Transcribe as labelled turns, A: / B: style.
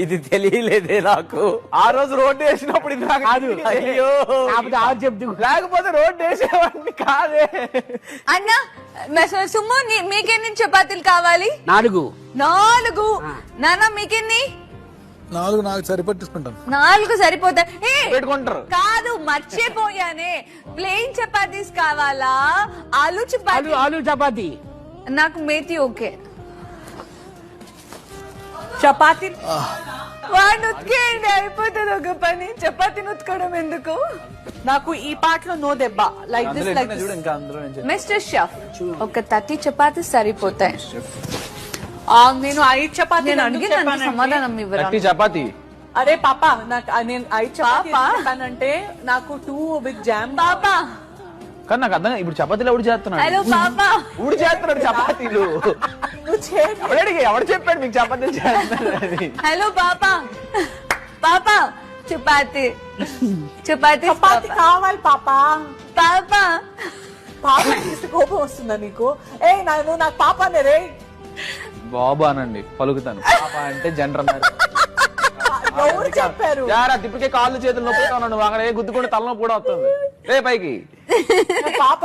A: ఇది తెలియలేదే నాకు. ఆ రోజు రోడ్డు వేసినప్పుడు ఇది నాకు కాదు. అయ్యో
B: చెప్తూ
A: లేకపోతే రోడ్డు వేసేవాడిని కాదే.
C: అన్న సుమ్ము మీకెన్ని చపాతీలు కావాలి?
B: 4.
C: 4. నాన్న మీకెన్ని?
D: 4 నాకు సరిపట్టించుకుంటాను.
C: 4 సరిపోతాయి.
A: పెట్టుకుంటారు.
C: కాదు మర్చిపోయానే, ప్లెయిన్ చపాతీస్ కావాలా ఆలు చపాతీ?
B: ఆలు చపాతీ.
C: నాకు మేతి ఓకే.
E: చపాతీ
C: వాడు ఉతికేయండి, అయిపోతుంది ఒక పని. చపాతీని ఉతకడం ఎందుకు?
E: నాకు ఈ పాటలో నో దెబ్బ. లైక్ దిస్ లైక్
A: చూడు ఇంకా అందులో నుంచి.
C: మిస్టర్ షెఫ్, ఒక 30 చపాతీ సరిపోతాయి.
E: నేను 5 చపాతీ
C: నేను అడిగిన సమాధానం ఇవ్వరా?
A: చపాతి.
E: అరే పాపా, నాకు నేను 5 చపాతీ చెప్పానంటే నాకు 2 విత్ జామ్.
C: పాపా
A: కానీ నాకు అర్థం ఇప్పుడు చపాతీలు ఎవడు చేస్తున్నాడు?
C: హలో పాపా,
A: ఊడు చేస్తున్నాడు చపాతీలు. ఎవడు చెప్పాడు మీకు చపాతీలు చేస్తున్నాడు?
C: హలో పాపా. పాపా చపాతీ చపాతీ
E: చపాతీ కావాలి పాపా.
C: పాపా
E: పాప తీసి కోపం వస్తుందా నీకు? నువ్వు నాకు పాపానే రే.
A: బాబు అనండి, పలుకుతాను. పాప అంటే జనరల్
E: ఎవరు చెప్పారు?
A: తిప్పకే కాళ్ళు చేతులు నొప్పుతా ఉన్నాడు. అక్కడ గుద్దుకుంటే తలనొప్పి కూడా వస్తుంది. రే పైకి
E: పాప